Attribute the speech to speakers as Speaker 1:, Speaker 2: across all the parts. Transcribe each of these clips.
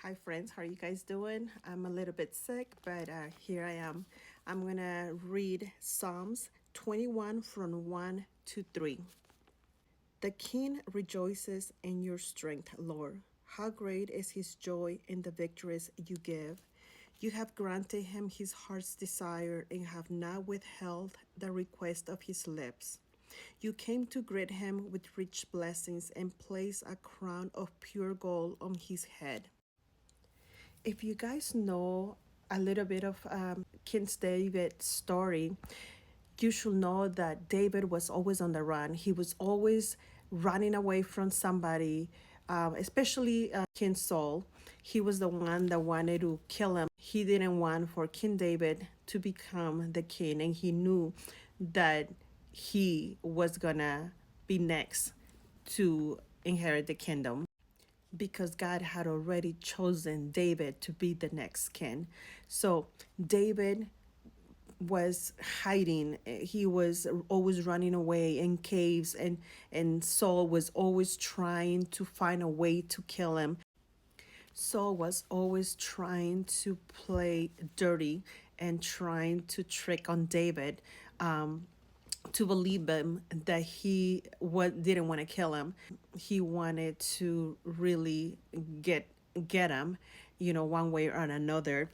Speaker 1: Hi friends, how are you guys doing? I'm a little bit sick, but here I am. I'm going to read Psalms 21 from 1 to 3. The king rejoices in your strength, Lord. How great is his joy in the victories you give. You have granted him his heart's desire and have not withheld the request of his lips. You came to greet him with rich blessings and placed a crown of pure gold on his head. If you guys know a little bit of King David's story, you should know that David was always on the run. He was always running away from somebody, especially King Saul. He was the one that wanted to kill him. He didn't want for King David to become the king, and he knew that he was gonna be next to inherit the kingdom because God had already chosen David to be the next king. So David was hiding. He was always running away in caves, and Saul was always trying to find a way to kill him. Saul was always trying to play dirty and trying to trick on David, to believe him that didn't want to kill him. He wanted to really get him, one way or another.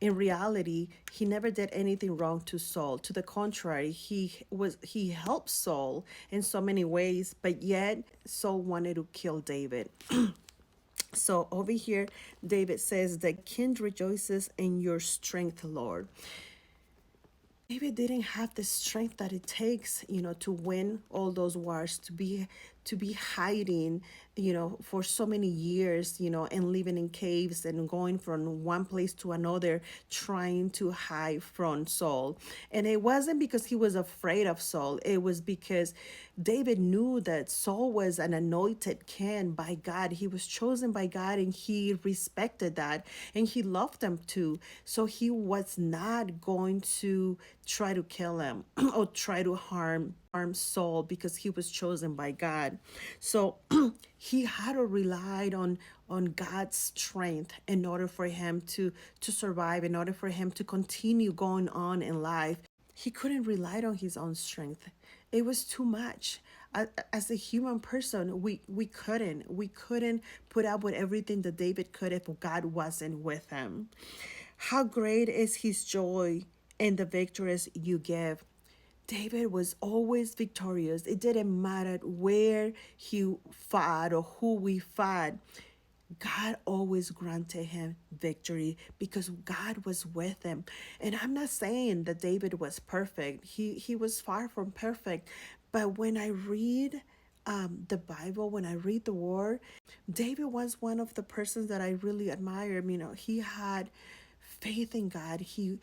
Speaker 1: In reality, he never did anything wrong to Saul. To the contrary, he helped Saul in so many ways, but yet Saul wanted to kill David. So over here, David says, the king rejoices in your strength, Lord. David didn't have the strength that it takes, to win all those wars, to be hiding, for so many years, and living in caves and going from one place to another, trying to hide from Saul. And it wasn't because he was afraid of Saul. It was because David knew that Saul was an anointed king by God. He was chosen by God, and he respected that, and he loved him too. So he was not going to try to kill him or try to harm Saul because he was chosen by God. So he had to rely on God's strength in order for him to survive, in order for him to continue going on in life. He couldn't rely on his own strength. It was too much. As a human person, we couldn't put up with everything that David could if God wasn't with him. How great is his joy in the victories you give. David was always victorious. It didn't matter where he fought or who we fought. God always granted him victory because God was with him. And I'm not saying that David was perfect. He was far from perfect. But when I read the Bible, when I read the Word, David was one of the persons that I really admire. He had faith in God. He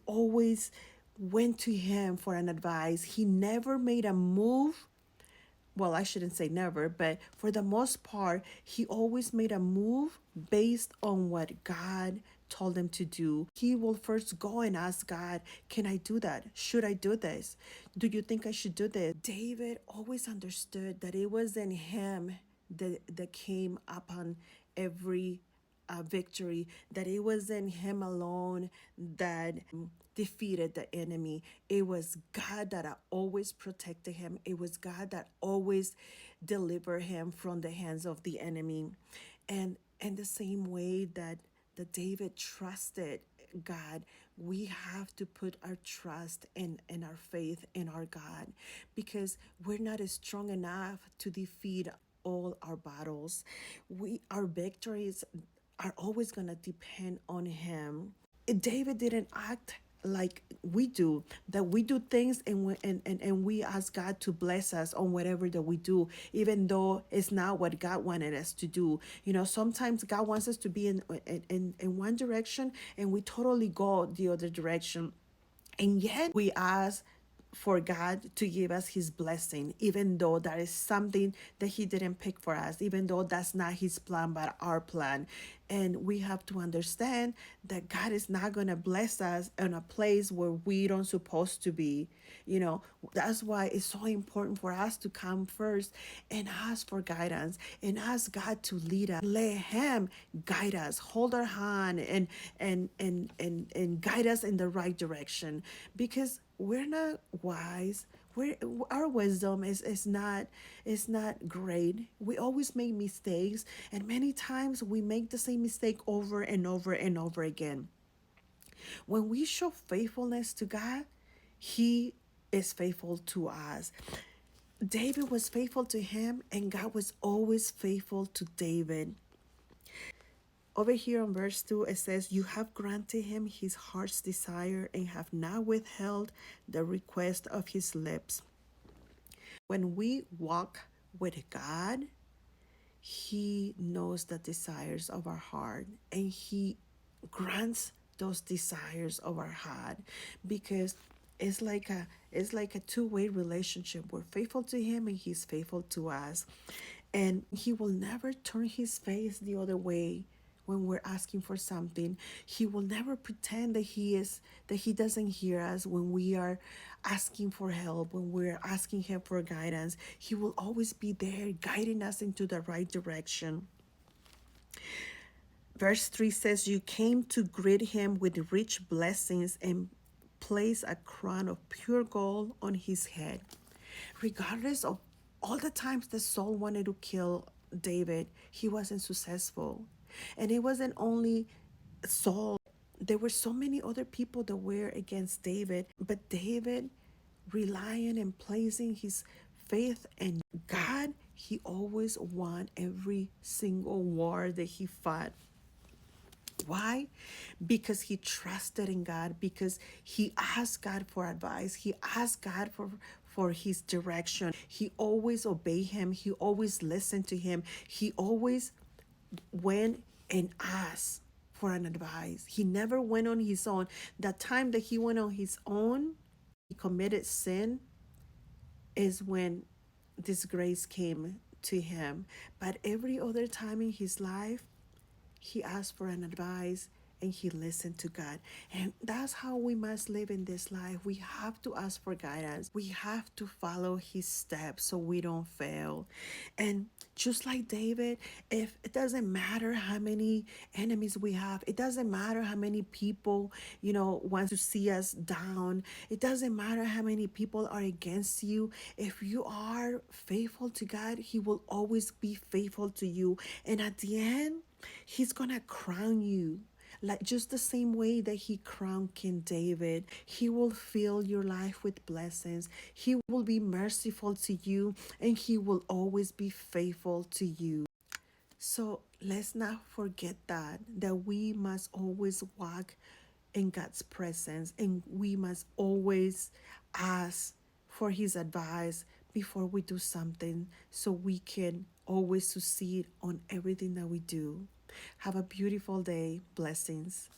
Speaker 1: always went to him for an advice. He never made a move. Well, I shouldn't say never, but for the most part, he always made a move based on what God told him to do. He will first go and ask God, can I do that? Should I do this? Do you think I should do this? David always understood that it wasn't him that came upon every victory, that it wasn't him alone that defeated the enemy. It was God that always protected him. It was God that always delivered him from the hands of the enemy. And in the same way that David trusted God, we have to put our trust in our faith in our God, because we're not strong enough to defeat all our battles. Our victories are always going to depend on him. David didn't act like we do, that we do things and we ask God to bless us on whatever that we do, even though it's not what God wanted us to do. Sometimes God wants us to be in one direction and we totally go the other direction. And yet we ask for God to give us his blessing, even though that is something that he didn't pick for us, even though that's not his plan, but our plan. And we have to understand that God is not going to bless us in a place where we don't supposed to be. You know, that's why it's so important for us to come first and ask for guidance and ask God to lead us. Let Him guide us, hold our hand, and guide us in the right direction, because we're not wise. We're, our wisdom is not great. We always make mistakes, and many times we make the same mistake over and over and over again. When we show faithfulness to God, He is faithful to us. David was faithful to him, and God was always faithful to David. Over here on verse 2, it says, "You have granted him his heart's desire and have not withheld the request of his lips." When we walk with God, He knows the desires of our heart, and He grants those desires of our heart, because it's like a two-way relationship. We're faithful to Him and He's faithful to us. And He will never turn His face the other way when we're asking for something. He will never pretend that He doesn't hear us when we are asking for help, when we're asking Him for guidance. He will always be there guiding us into the right direction. Verse 3 says, "You came to greet him with rich blessings and place a crown of pure gold on his head." Regardless of all the times that Saul wanted to kill David, he wasn't successful. And it wasn't only Saul, there were so many other people that were against David, but David, relying and placing his faith in God, he always won every single war that he fought. Why? Because he trusted in God, because he asked God for advice. He asked God for his direction. He always obeyed him. He always listened to him. He always went and asked for an advice. He never went on his own. The time that he went on his own, he committed sin, is when disgrace came to him. But every other time in his life, he asked for an advice and he listened to God. And that's how we must live in this life. We have to ask for guidance. We have to follow his steps so we don't fail. And just like David, if it doesn't matter how many enemies we have, it doesn't matter how many people, want to see us down. It doesn't matter how many people are against you. If you are faithful to God, He will always be faithful to you. And at the end, He's gonna crown you. Like just the same way that He crowned King David, He will fill your life with blessings. He will be merciful to you, and He will always be faithful to you. So let's not forget that we must always walk in God's presence, and we must always ask for His advice before we do something, so we can always succeed on everything that we do. Have a beautiful day. Blessings.